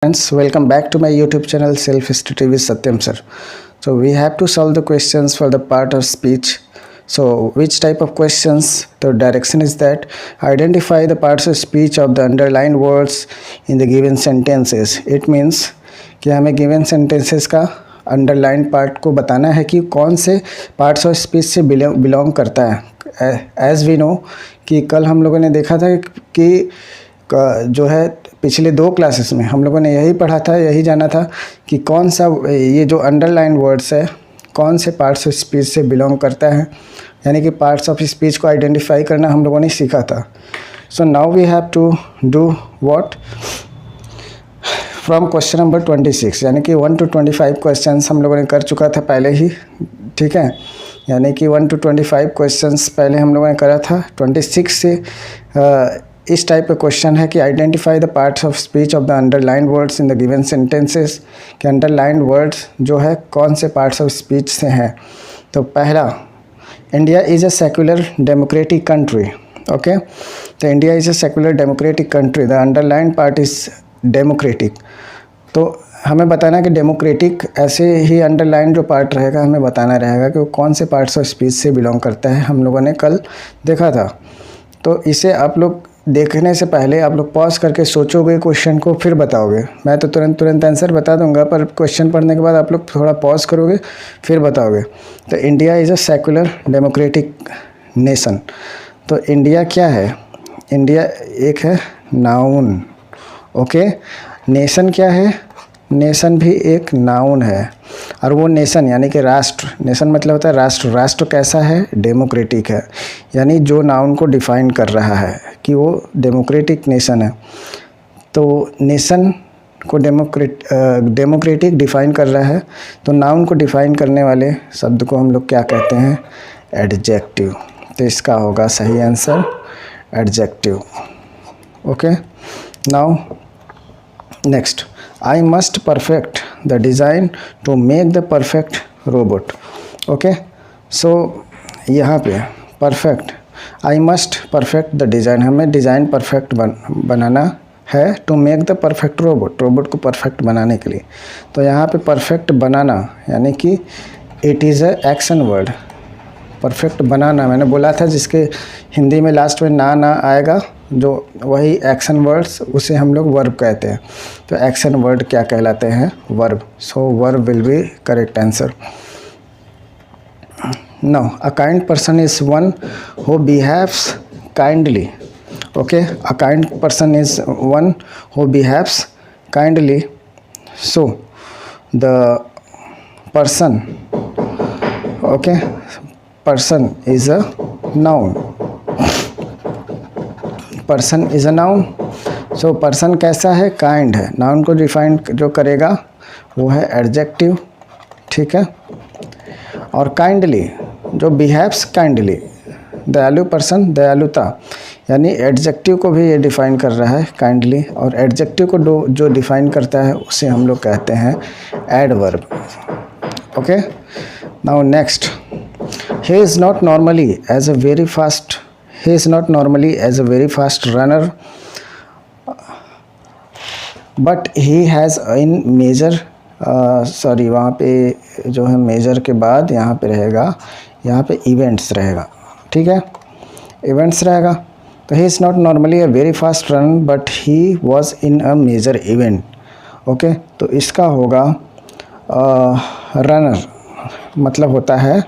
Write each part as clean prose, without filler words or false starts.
Friends, welcome back to my YouTube channel Self Study with Satyam sir. So we have to solve the questions for the part of speech. So which type of questions? The direction is that identify the parts of speech of the underlined words in the given sentences. It means कि हमें given sentences का underline part को बताना है कि कौन से parts of speech से बिलोंग करता है. एज वी नो कि कल हम लोगों ने देखा था कि जो है पिछले 2 क्लासेस में हम लोगों ने यही पढ़ा था, यही जाना था कि कौन सा ये जो अंडरलाइन वर्ड्स है कौन से पार्ट्स ऑफ स्पीच से बिलोंग करता है, यानी कि पार्ट्स ऑफ स्पीच को आइडेंटिफाई करना हम लोगों ने सीखा था. So now we have to do what from question number 26, यानी कि 1 to 25 क्वेश्चंस हम लोगों ने कर चुका था पहले ही. ठीक है, यानी कि 1 to 25 क्वेश्चंस पहले हम लोगों ने करा था. 26 से इस टाइप का क्वेश्चन है कि identify the parts of speech of the underlined words in the given sentences. कि अंडरलाइंड वर्ड्स जो है कौन से पार्ट्स ऑफ स्पीच से हैं. तो पहला, India is a secular democratic country. Okay, तो India is a secular democratic country. The underlined part is democratic. तो हमें बताना कि डेमोक्रेटिक ऐसे ही अंडरलाइन जो पार्ट रहेगा हमें बताना रहेगा कि वो कौन से पार्ट्स ऑफ स्पीच से बिलोंग करता है. हम लोगों ने कल देखा था. तो इसे आप लोग देखने से पहले आप लोग पॉज करके सोचोगे क्वेश्चन को, फिर बताओगे. मैं तो तुरंत आंसर बता दूंगा, पर क्वेश्चन पढ़ने के बाद आप लोग थोड़ा पॉज करोगे फिर बताओगे. तो India is a secular democratic nation. तो इंडिया क्या है? इंडिया एक है नाउन. ओके, नेशन क्या है? नेशन भी एक नाउन है. और वो नेशन यानी कि राष्ट्र, नेशन मतलब होता है राष्ट्र. राष्ट्र कैसा है? डेमोक्रेटिक है. यानी जो नाउन को डिफ़ाइन कर रहा है कि वो डेमोक्रेटिक नेशन है. तो नेशन को डेमोक्रेटिक डिफ़ाइन कर रहा है. तो नाउन को डिफ़ाइन करने वाले शब्द को हम लोग क्या कहते हैं? एडजेक्टिव. तो इसका होगा सही answer adjective. Okay, now next, I must perfect the design to make the perfect robot. Okay, so यहाँ पे perfect, I must perfect the design, हमें डिज़ाइन परफेक्ट बनाना है. to make the perfect robot, robot को perfect बनाने के लिए. तो यहाँ पे परफेक्ट बनाना यानी कि it is a action word. Perfect बनाना मैंने बोला था, जिसके हिंदी में लास्ट में ना आएगा, जो वही एक्शन वर्ड्स उसे हम लोग वर्ब कहते हैं. तो एक्शन वर्ड क्या कहलाते हैं? Verb. So verb will be correct answer. Now a kind person is one who behaves kindly. Okay, a kind person is one who behaves kindly. So the person, okay, person is a noun. person is a noun. so person कैसा है? kind है. noun को define जो करेगा वो है adjective. ठीक है, और kindly जो बिहेव्स काइंडली, दयालु पर्सन, दयालुता, यानी एडजेक्टिव को भी ये डिफाइन कर रहा है काइंडली. और एडजेक्टिव को जो डिफाइन करता है उसे हम लोग कहते हैं adverb. Okay, now next, he is not normally as a very fast runner, but he has in measure वहाँ पे जो है मेजर के बाद यहाँ पे रहेगा, यहाँ पे इवेंट्स रहेगा. ठीक है, इवेंट्स रहेगा. तो he is not normally a very fast runner but he was in a major event. Okay, तो इसका होगा रनर मतलब होता है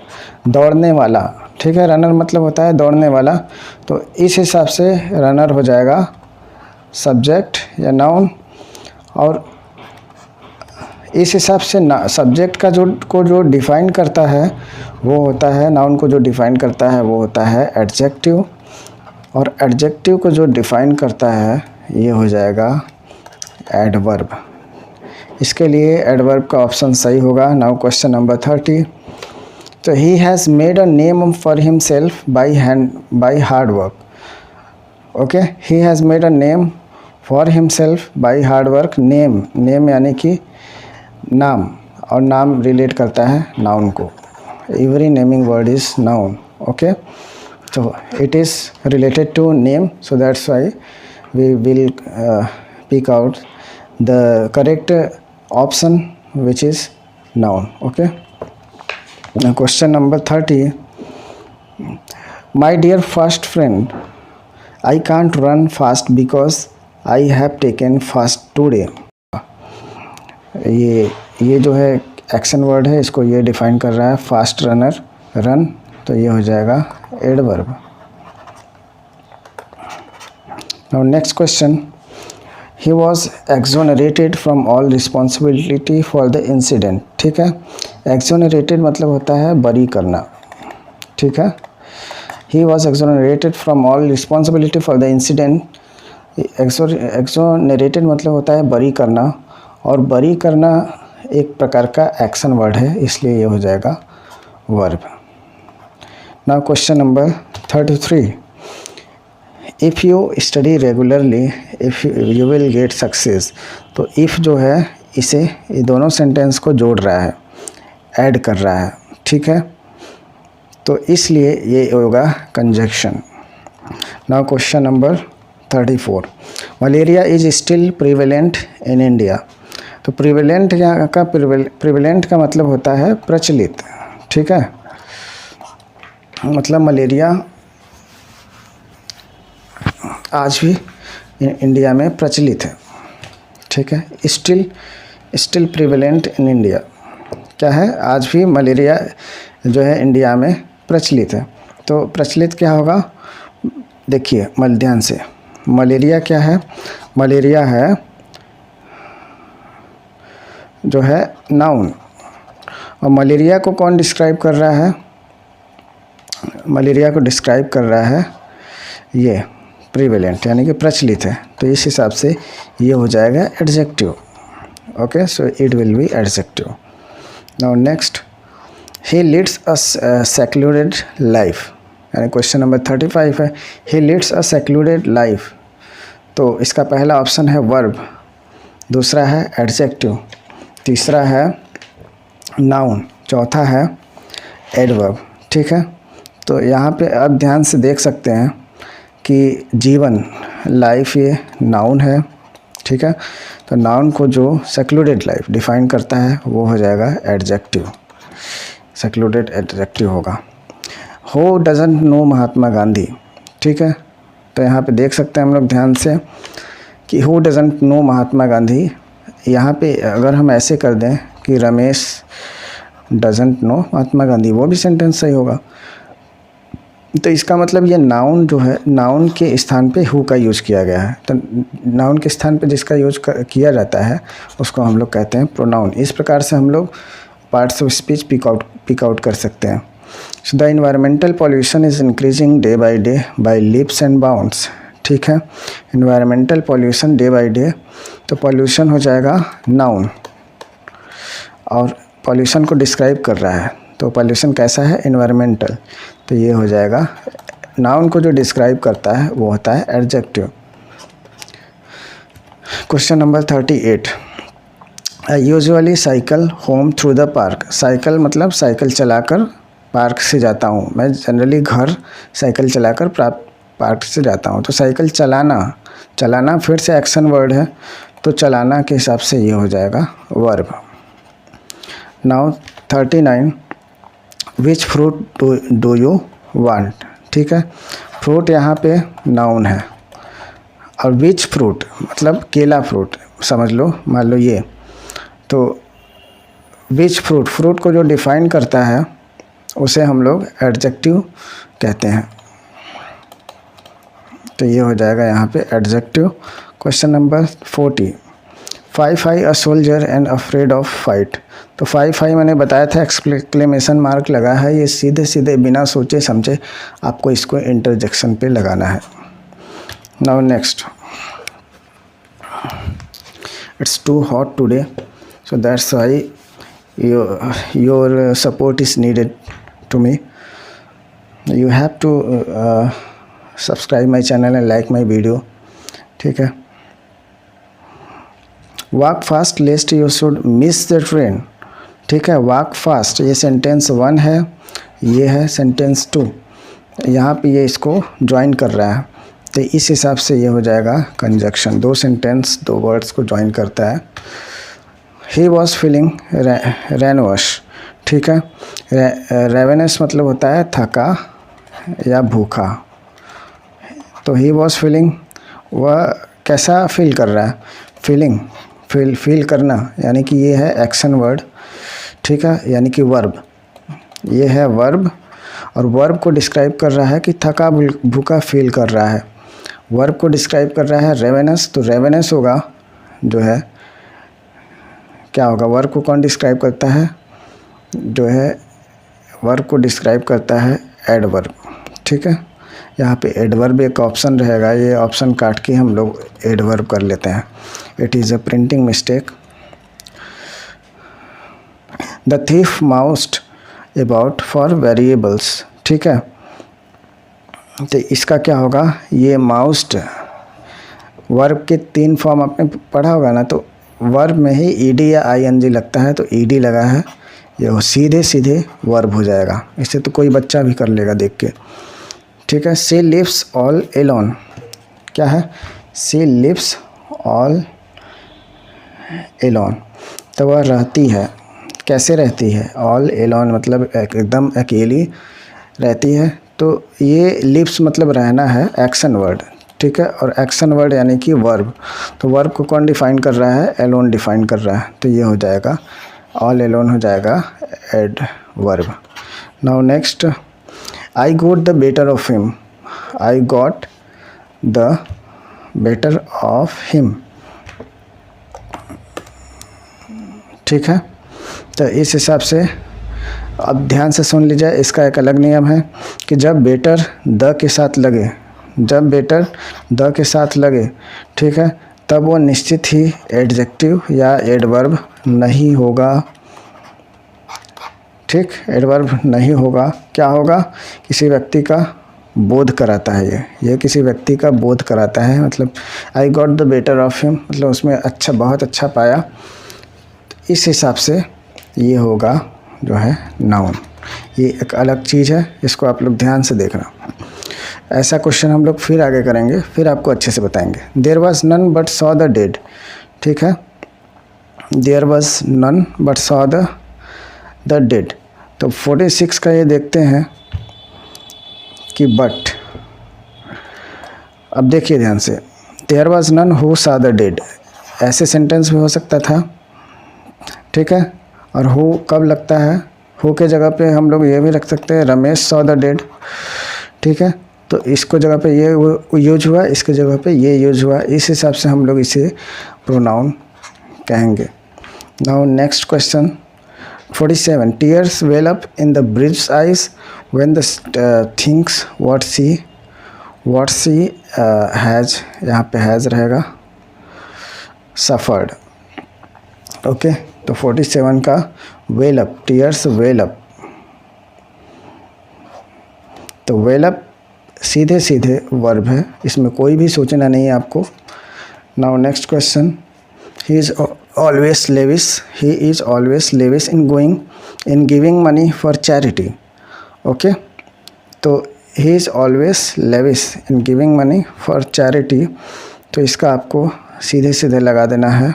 दौड़ने वाला. ठीक है, रनर मतलब होता है दौड़ने वाला. तो इस हिसाब से रनर हो जाएगा सब्जेक्ट या नाउन. और इस हिसाब से सब्जेक्ट का जो डिफ़ाइन करता है वो होता है, नाउन को जो डिफ़ाइन करता है वो होता है एडजेक्टिव. और एडजेक्टिव को जो डिफ़ाइन करता है ये हो जाएगा एडवर्ब. इसके लिए एडवर्ब का ऑप्शन सही होगा. Now question number 30. तो he has made a name for himself by hard work. Okay, he has made a name for himself by hard work. Name यानी कि नाम, और नाम रिलेट करता है नाउन को. Every naming word is noun. Okay, तो it is related to name, so that's why we will pick out the correct option which is noun. Okay. Question number 30. My dear first friend, I can't run fast because I have taken fast today. ये जो है action word है, इसको ये define कर रहा है. Fast runner, run, तो ये हो जाएगा adverb. Now next question. He was exonerated from all responsibility for the incident. ठीक है. एक्सोनरेटेड मतलब होता है बरी करना. ठीक है. He was exonerated from all responsibility for the incident. Exonerated मतलब होता है बरी करना, और बरी करना एक प्रकार का एक्शन वर्ड है, इसलिए ये हो जाएगा verb. Now question number 33. If you study regularly if you will get success. तो इफ़ जो है इसे ये दोनों सेंटेंस को जोड़ रहा है, ऐड कर रहा है. ठीक है. तो इसलिए ये होगा conjunction. Now question number 34. Malaria is still prevalent in India. तो प्रिवेलेंट प्रिवेलेंट का मतलब होता है प्रचलित. ठीक है. मतलब मलेरिया आज भी इंडिया में प्रचलित है. ठीक है. स्टिल प्रिवेलेंट इन इंडिया क्या है? आज भी मलेरिया जो है इंडिया में प्रचलित है. तो प्रचलित क्या होगा? देखिए ध्यान से. मलेरिया क्या है? मलेरिया है जो है नाउन. और मलेरिया को कौन डिस्क्राइब कर रहा है? मलेरिया को डिस्क्राइब कर रहा है ये प्रिवेलेंट, यानी कि प्रचलित है. तो इस हिसाब से ये हो जाएगा adjective. Okay. So it will be adjective. Now next. He leads a secluded life. यानी क्वेश्चन नंबर 35 है. ही लीड्स अ सेक्लूडेड लाइफ. तो इसका पहला ऑप्शन है वर्ब, दूसरा है एडजेक्टिव, तीसरा है नाउन, चौथा है एडवर्ब. ठीक है. तो यहाँ पे अब ध्यान से देख सकते हैं कि जीवन, लाइफ, ये नाउन है. ठीक है. तो नाउन को जो सेक्लूडेड लाइफ डिफाइन करता है वो हो जाएगा एडजेक्टिव. सेक्लूडेड एडजेक्टिव होगा. हो डजंट नो महात्मा गांधी. ठीक है. तो यहाँ पे देख सकते हैं हम लोग ध्यान से कि who doesn't know Mahatma Gandhi. यहाँ पे अगर हम ऐसे कर दें कि रमेश डजंट नो महात्मा गांधी, वो भी सेंटेंस सही होगा. तो इसका मतलब ये नाउन जो है, नाउन के स्थान पे हु का यूज़ किया गया है. तो नाउन के स्थान पे जिसका यूज किया जाता है उसको हम लोग कहते हैं प्रोनाउन. इस प्रकार से हम लोग parts of speech pick out कर सकते हैं. So the environmental pollution is increasing day by day by leaps and bounds. ठीक है. Environmental pollution day by day. तो पॉल्यूशन हो जाएगा नाउन, और पॉल्यूशन को डिस्क्राइब कर रहा है. तो पॉल्यूशन कैसा है? इन्वायरमेंटल. तो ये हो जाएगा नाउन को जो डिस्क्राइब करता है वो होता है adjective. Question number 38. I usually cycle home through the park. Cycle मतलब साइकिल चलाकर पार्क से जाता हूँ. मैं जनरली घर साइकिल चलाकर पार्क से जाता हूँ. तो साइकिल चलाना फिर से एक्शन वर्ड है, तो चलाना के हिसाब से ये हो जाएगा verb. Now 39. Which fruit do you want. ठीक है. फ्रूट यहाँ पे नाउन है, और विच फ्रूट मतलब केला फ्रूट समझ लो, मान लो ये. तो विच फ्रूट को जो डिफाइन करता है उसे हम लोग एडजेक्टिव कहते हैं. तो ये हो जाएगा यहाँ पे adjective. Question number 40. 5 a soldier and afraid of fight. तो 5 मैंने बताया था एक्सक्लेमेशन मार्क लगा है. ये सीधे सीधे बिना सोचे समझे आपको इसको इंटरजेक्शन पे लगाना है. Now next. It's too hot today, so that's why your support is needed to me. You have to subscribe my channel and like my video. ठीक है. Walk fast lest you should miss the train. ठीक है. Walk fast ये sentence 1 है, ये है sentence 2. यहाँ पे ये इसको ज्वाइन कर रहा है. तो इस हिसाब से ये हो जाएगा कंजक्शन। दो सेंटेंस, दो वर्ड्स को ज्वाइन करता है। ही वॉज फीलिंग रेनवश, ठीक है। रेवेनस मतलब होता है थका या भूखा। तो ही वॉज फीलिंग, वह कैसा फील कर रहा है, फीलिंग, फील करना, यानी कि ये है एक्शन वर्ड, ठीक है, यानी कि वर्ब, ये है वर्ब। और वर्ब को डिस्क्राइब कर रहा है कि थका भूखा फील कर रहा है। वर्ब को डिस्क्राइब कर रहा है रेवेनस, तो रेवेनस होगा जो है, क्या होगा, वर्ब को कौन डिस्क्राइब करता है, जो है वर्ब को डिस्क्राइब करता है एडवर्ब, ठीक है। यहाँ पे एडवर्ब एक ऑप्शन रहेगा, ये ऑप्शन काट के हम लोग एडवर्ब कर लेते हैं। It is a printing mistake. The thief moused about for variables, ठीक है। तो इसका क्या होगा, ये माउस्ड वर्ब के 3 फॉर्म आपने पढ़ा होगा ना, तो वर्ब में ही ईडी या आईएनजी लगता है, तो ईडी लगा है, ये सीधे सीधे वर्ब हो जाएगा। इसे तो कोई बच्चा भी कर लेगा देख के, ठीक है। शी लिव्स ऑल एलोन, क्या है, शी लिव्स ऑल एलोन, तो वह रहती है, कैसे रहती है, ऑल एलोन मतलब एकदम अकेली रहती है। तो ये लिव्स मतलब रहना है, एक्शन वर्ड, ठीक है। और एक्शन वर्ड यानी कि वर्ब, तो वर्ब को कौन डिफाइन कर रहा है, एलोन डिफाइन कर रहा है, तो ये हो जाएगा ऑल एलोन हो जाएगा adverb. Now next, I got the better of him, I got the better of him, ठीक है। तो इस हिसाब से अब ध्यान से सुन लीजिए, इसका एक अलग नियम है कि जब बेटर द के साथ लगे, जब बेटर द के साथ लगे, ठीक है, तब वो निश्चित ही एडजेक्टिव या एडवर्ब नहीं होगा, ठीक, एडवर्ब नहीं होगा। क्या होगा, किसी व्यक्ति का बोध कराता है, ये किसी व्यक्ति का बोध कराता है। मतलब आई got the better of him मतलब उसमें अच्छा, बहुत अच्छा पाया, इस हिसाब से ये होगा जो है नाउन। ये एक अलग चीज़ है, इसको आप लोग ध्यान से देखना। ऐसा क्वेश्चन हम लोग फिर आगे करेंगे, फिर आपको अच्छे से बताएंगे। There was none but saw the dead, ठीक है, there was none but saw the dead. तो 46 का ये देखते हैं कि बट, अब देखिए ध्यान से, there was none who saw the dead, ऐसे सेंटेंस भी हो सकता था, ठीक है। और हु कब लगता है, हु के जगह पे हम लोग ये भी रख सकते हैं रमेश सॉ द डेड, ठीक है। तो इसको जगह पे ये यूज हुआ, इसके जगह पे ये यूज हुआ, इस हिसाब से हम लोग इसे प्रोनाउन कहेंगे। Now next question 47, tears well up in the bridge eyes when the things what see has, यहाँ पे हैज़ रहेगा, सफ़र्ड, ओके। तो 47 का well up, tears well up, तो वेल अप सीधे सीधे वर्ब है, इसमें कोई भी सोचना नहीं है आपको। Now next question, he is always lavish, he is always lavish in giving money for charity, okay. तो he is always lavish in giving money for charity, तो इसका आपको सीधे सीधे लगा देना है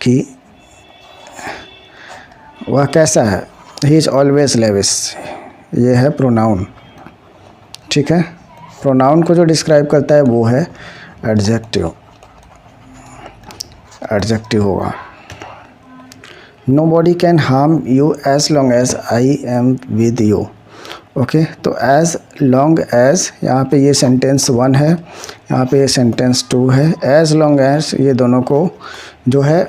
कि वह कैसा है, ही इज़ ऑलवेज लेविश, ये है प्रोनाउन, ठीक है। प्रोनाउन को जो डिस्क्राइब करता है वो है एडजेक्टिव, एडजेक्टिव होगा। Nobody can harm you as long as I am with you, okay. तो एज लॉन्ग एज, यहाँ पे ये सेंटेंस 1 है, यहाँ पे ये सेंटेंस 2 है। एज लॉन्ग एज ये दोनों को जो है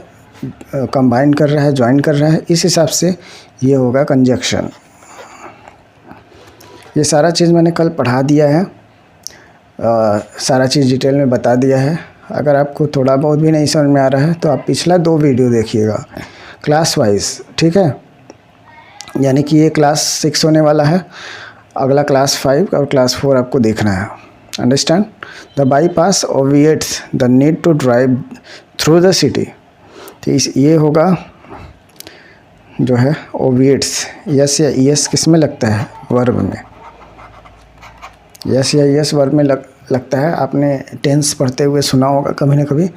कंबाइन कर रहा है, ज्वाइन कर रहा है, इस हिसाब से ये होगा कंजक्शन। ये सारा चीज़ मैंने कल पढ़ा दिया है, सारा चीज़ डिटेल में बता दिया है। अगर आपको थोड़ा बहुत भी नहीं समझ में आ रहा है तो आप पिछला 2 वीडियो देखिएगा क्लास वाइज, ठीक है। यानी कि ये क्लास 6 होने वाला है, अगला क्लास 5 और क्लास 4 आपको देखना है, understand. The bypass obviates the need to drive through the city, तो ये होगा जो है ऑब्विएट्स, यस या यस किस में लगता है, वर्ब में, यस या यस वर्ब में लगता है, आपने टेंस पढ़ते हुए सुना होगा कभी ना कभी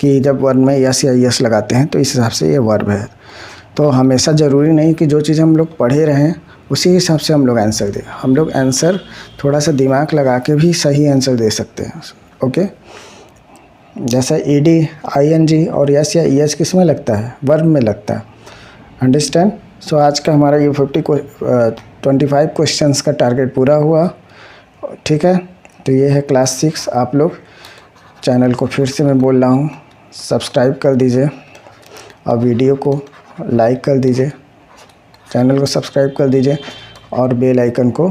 कि जब वर्ब में यस या यस लगाते हैं तो इस हिसाब से ये वर्ब है। तो हमेशा ज़रूरी नहीं कि जो चीज़ हम लोग पढ़े रहें उसी हिसाब से हम लोग आंसर दें। हम लोग आंसर थोड़ा सा दिमाग लगा के भी सही आंसर दे सकते हैं। ओके, जैसा ईडी, आईएनजी और यस या ईएस किस में लगता है? वर्ब में लगता है। अंडरस्टैंड? सो आज का हमारा ये 25 क्वेश्चंस का टारगेट पूरा हुआ। ठीक है, तो ये है क्लास 6। आप लोग चैनल को फिर से मैं बोल रहा हूँ, सब्सक्राइब कर दीजिए और वीडियो को लाइक कर दीजिए, चैनल को सब्सक्राइब कर दीजिए और बेल आइकन को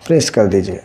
प्रेस कर दीजिए।